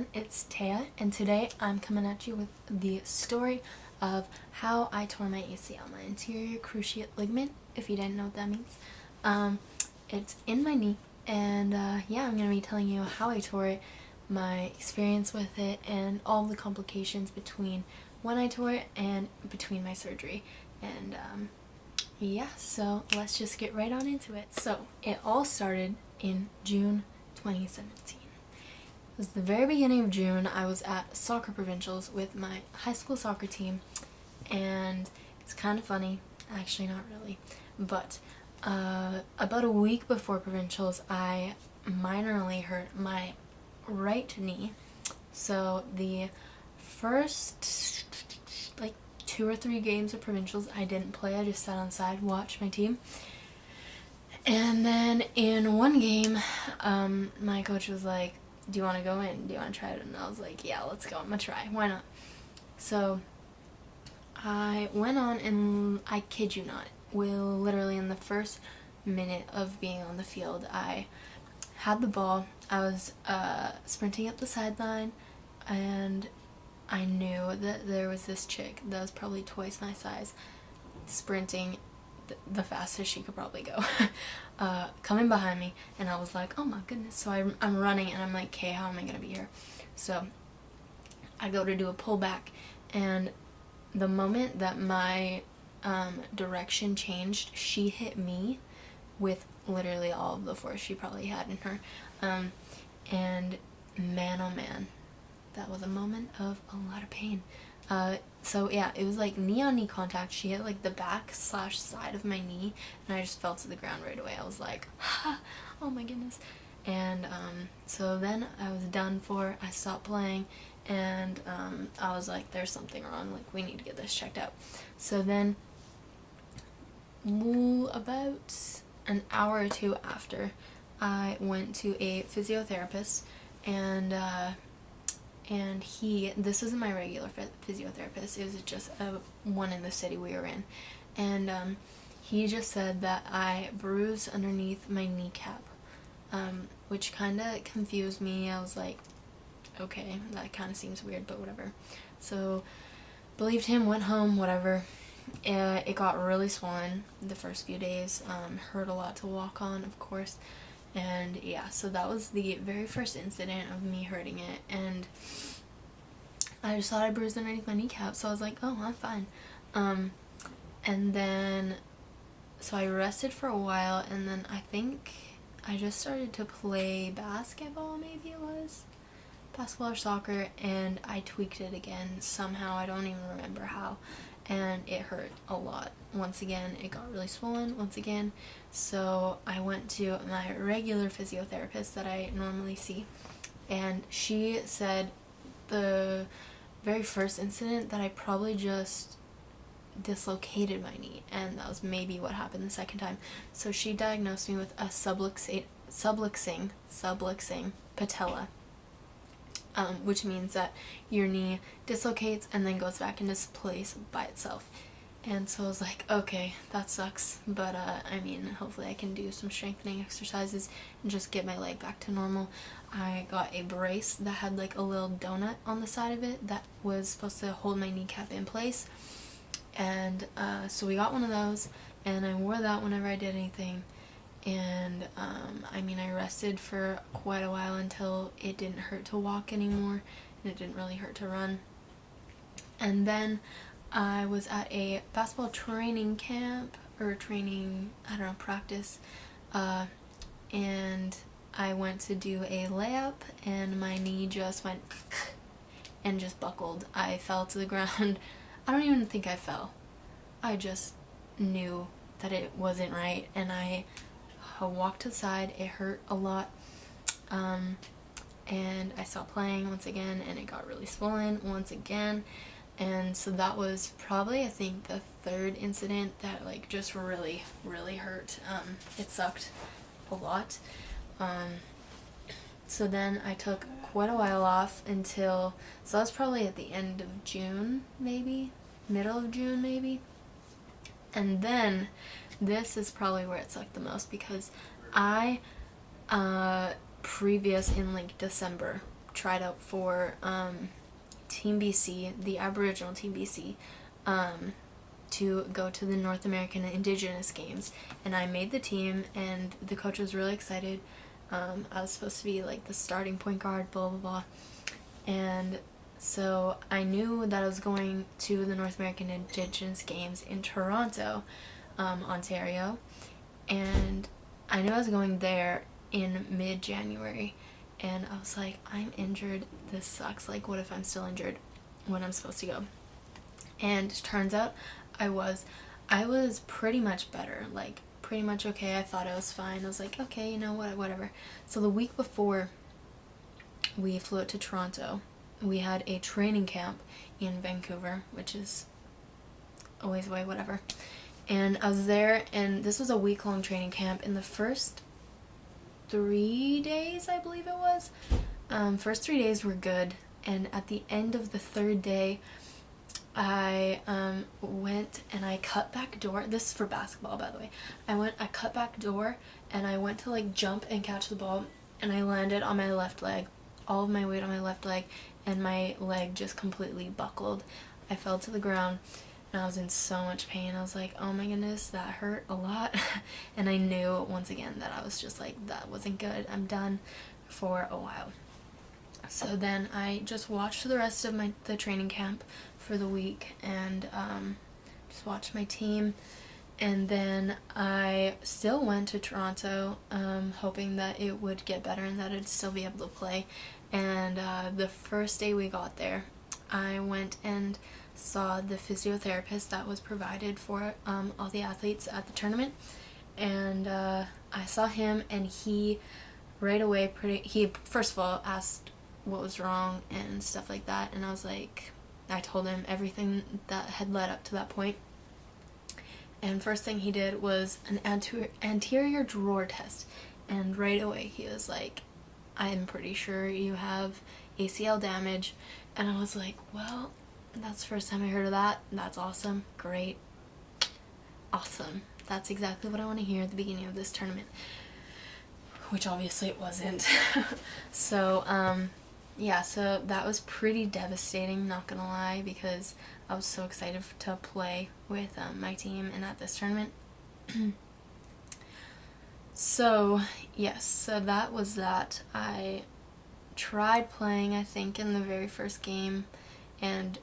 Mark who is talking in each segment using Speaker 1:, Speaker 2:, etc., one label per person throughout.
Speaker 1: everyone, it's Taya, and today I'm coming at you with the story of how I tore my ACL, my anterior cruciate ligament, if you didn't know what that means. It's in my knee, and yeah, I'm going to be telling you how I tore it, my experience with it, and all the complications between when I tore it and between my surgery. And yeah, so let's just get right on into it. So it all started in June 2017. It was the very beginning of June. I was at soccer provincials with my high school soccer team, and it's kind of funny, actually not really, but about a week before provincials I minorly hurt my right knee. So the first like 2 or 3 games of provincials I didn't play. I just sat on the side, watched my team. And then in one game, my coach was like, do you want to go in? Do you want to try it? And I was like, yeah, let's go. I'm going to try. Why not? So I went on, and I kid you not, literally in the first minute of being on the field, I had the ball. I was sprinting up the sideline, and I knew that there was this chick that was probably twice my size, sprinting the fastest she could probably go, coming behind me, and I was like, oh my goodness. So I'm running, and I'm like, okay, how am I gonna be here? So I go to do a pullback, and the moment that my direction changed, she hit me with literally all of the force she probably had in her, and man oh man, that was a moment of a lot of pain. So yeah, it was like knee-on-knee contact. She hit like the back/side of my knee, and I just fell to the ground right away. I was like, oh my goodness. And so then I was done for. I stopped playing, and I was like, there's something wrong. Like, we need to get this checked out. So then about an hour or two after, I went to a physiotherapist, and this isn't my regular physiotherapist, it was just one in the city we were in, and he just said that I bruised underneath my kneecap, which kind of confused me. I was like, okay, that kind of seems weird, but whatever. So believed him, went home, whatever. It got really swollen the first few days, hurt a lot to walk on, of course. And yeah, so that was the very first incident of me hurting it, and I just thought I bruised underneath my kneecap, so I was like, oh, I'm fine. And then, so I rested for a while, and then I think I just started to play basketball, maybe it was basketball or soccer, and I tweaked it again somehow. I don't even remember how, and it hurt a lot. Once again, it got really swollen once again. So I went to my regular physiotherapist that I normally see, and she said the very first incident that I probably just dislocated my knee, and that was maybe what happened the second time. So she diagnosed me with a subluxing patella, which means that your knee dislocates and then goes back into place by itself. And so I was like, okay, that sucks, but I mean, hopefully I can do some strengthening exercises and just get my leg back to normal. I got a brace that had like a little donut on the side of it that was supposed to hold my kneecap in place, and so we got one of those, and I wore that whenever I did anything. And I mean, I rested for quite a while until it didn't hurt to walk anymore, and it didn't really hurt to run. And then I was at a basketball training camp, or training, I don't know, practice, and I went to do a layup, and my knee just went and just buckled. I fell to the ground. I don't even think I fell. I just knew that it wasn't right, and I walked to the side. It hurt a lot, and I stopped playing once again, and it got really swollen once again. And so that was probably, I think, the third incident that like just really hurt. It sucked a lot. So then I took quite a while off until, so that was probably at the end of June, maybe middle of June maybe. And then this is probably where it sucked the most, because I previous in like December tried out for Team BC, the Aboriginal Team BC, to go to the North American Indigenous Games, and I made the team, and the coach was really excited. I was supposed to be like the starting point guard, blah blah blah, and so I knew that I was going to the North American Indigenous Games in Toronto, Ontario, and I knew I was going there in mid-January, and I was like, I'm injured, this sucks, like what if I'm still injured when I'm supposed to go? And it turns out I was pretty much better, like pretty much okay. I thought I was fine. I was like, okay, you know what, whatever. So the week before we flew out to Toronto, we had a training camp in Vancouver, which is a ways away, whatever. And I was there, and this was a week-long training camp. In the first 3 days, I believe it was, first 3 days were good, and at the end of the third day, I went and I cut back door. This is for basketball, by the way. I cut back door, and I went to like jump and catch the ball, and I landed on my left leg, all of my weight on my left leg, and my leg just completely buckled. I fell to the ground, and I was in so much pain. I was like, oh my goodness, that hurt a lot. And I knew once again that I was just like, that wasn't good. I'm done for a while. So then I just watched the rest of the training camp for the week, and just watched my team, and then I still went to Toronto, hoping that it would get better and that I'd still be able to play. And the first day we got there, I went and saw the physiotherapist that was provided for all the athletes at the tournament, and I saw him, and he right away he first of all asked what was wrong and stuff like that, and I told him everything that had led up to that point. And first thing he did was an anterior drawer test, and right away he was like, I'm pretty sure you have ACL damage. And I was like, well, that's the first time I heard of that. That's awesome. Great. Awesome. That's exactly what I want to hear at the beginning of this tournament, which obviously it wasn't. So yeah, so that was pretty devastating, not gonna lie, because I was so excited to play with my team and at this tournament. So yes, so that was that. I tried playing, I think, in the very first game, and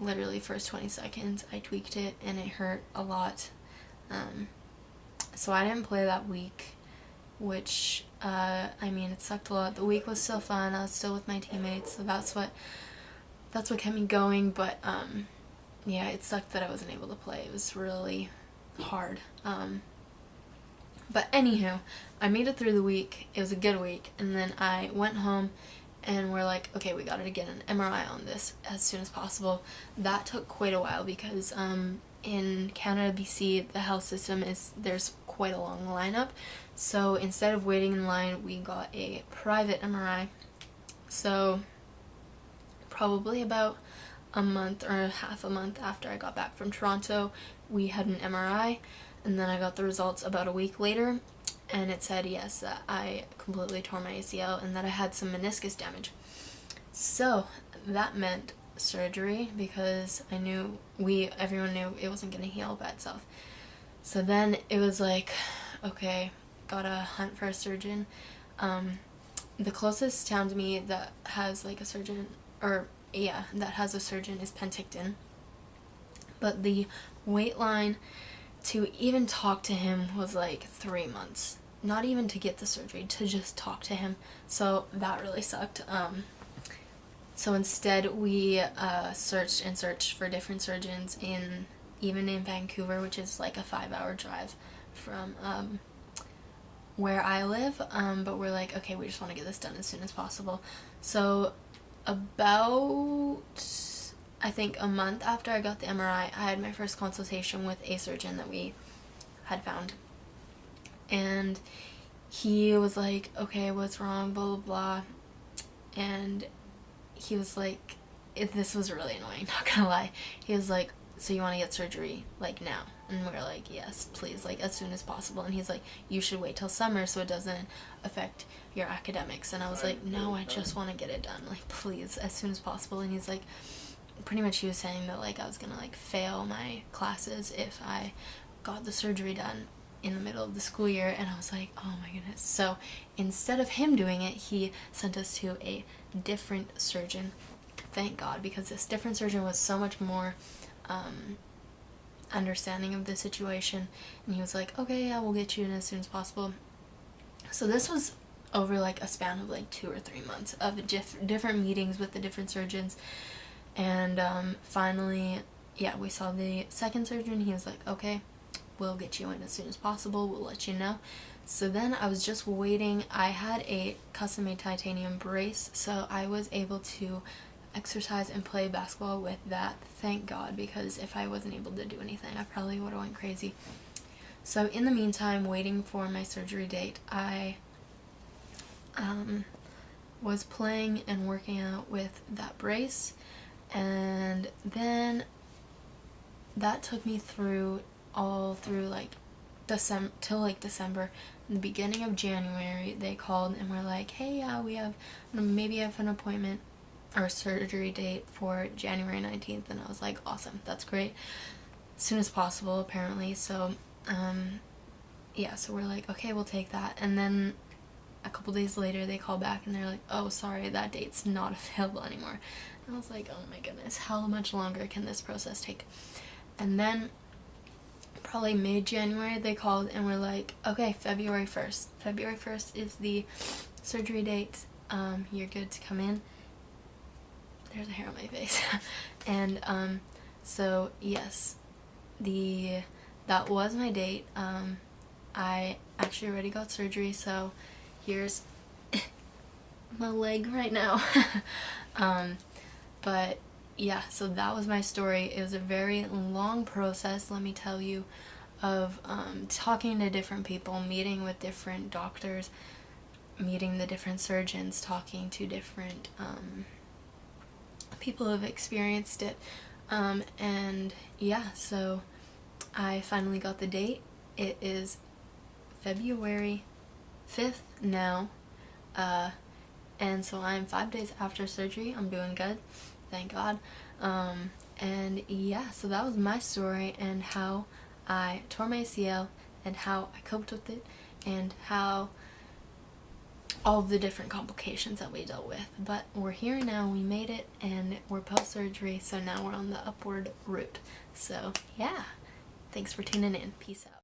Speaker 1: literally first 20 seconds I tweaked it and it hurt a lot. So I didn't play that week, which I mean, it sucked a lot. The week was still fun. I was still with my teammates, so that's what kept me going. But yeah, it sucked that I wasn't able to play. It was really hard. But anywho, I made it through the week. It was a good week, and then I went home, and we're like, okay, we gotta get an MRI on this as soon as possible. That took quite a while because in Canada, BC, the health system there's quite a long lineup. So instead of waiting in line, we got a private MRI. So probably about a month or half a month after I got back from Toronto, we had an MRI, and then I got the results about a week later, and it said yes, that I completely tore my ACL and that I had some meniscus damage. So that meant surgery, because everyone knew it wasn't going to heal by itself. So then it was like, okay, gotta hunt for a surgeon. The closest town to me that has like a surgeon, that has a surgeon, is Penticton. But the wait line to even talk to him was like 3 months. Not even to get the surgery, to just talk to him. So that really sucked. So instead we searched for different surgeons even in Vancouver, which is like a 5-hour drive from where I live. But we're like, okay, we just want to get this done as soon as possible. So about, I think, a month after I got the MRI, I had my first consultation with a surgeon that we had found. And he was like, okay, what's wrong, blah, blah, blah. And he was like, this was really annoying, not gonna lie. He was like, so you want to get surgery, like, now? And And we're like, yes, please, like, as soon as possible. And he's like, you should wait till summer so it doesn't affect your academics. And I was like, no, I just want to get it done, like, please, as soon as possible. And he's like, pretty much he was saying that, like, I was gonna, like, fail my classes if I got the surgery done in the middle of the school year. And I was like, oh my goodness. So instead of him doing it, he sent us to a different surgeon. Thank God, because this different surgeon was so much more understanding of the situation. And he was like, okay, yeah, we'll get you in as soon as possible. So this was over like a span of like 2 or 3 months of different meetings with the different surgeons. And finally, yeah, we saw the second surgeon. He was like, okay, we'll get you in as soon as possible, we'll let you know. So then I was just waiting. I had a custom-made titanium brace, so I was able to exercise and play basketball with that, thank God, because if I wasn't able to do anything, I probably would have went crazy. So in the meantime, waiting for my surgery date, I was playing and working out with that brace, and then that took me through like December till like December. In the beginning of January, they called and were like, hey, yeah, we have maybe have an appointment or surgery date for January 19th. And I was like, awesome, that's great, as soon as possible apparently. So yeah, so we're like, okay, we'll take that. And then a couple days later they call back and they're like, oh, sorry, that date's not available anymore. And I was like, oh my goodness, how much longer can this process take? And then probably mid-January they called and were like, okay, February 1st. February 1st is the surgery date. You're good to come in. There's a hair on my face. And so yes, that was my date. I actually already got surgery, so here's my leg right now. But yeah, so that was my story. It was a very long process, let me tell you, of talking to different people, meeting with different doctors, meeting the different surgeons, talking to different people who have experienced it. And yeah, so I finally got the date. It is February 5th now, and so I'm 5 days after surgery. I'm doing good, thank God. And yeah, so that was my story and how I tore my ACL and how I coped with it and how all of the different complications that we dealt with. But we're here now, we made it, and we're post-surgery, so now we're on the upward route. So yeah, thanks for tuning in. Peace out.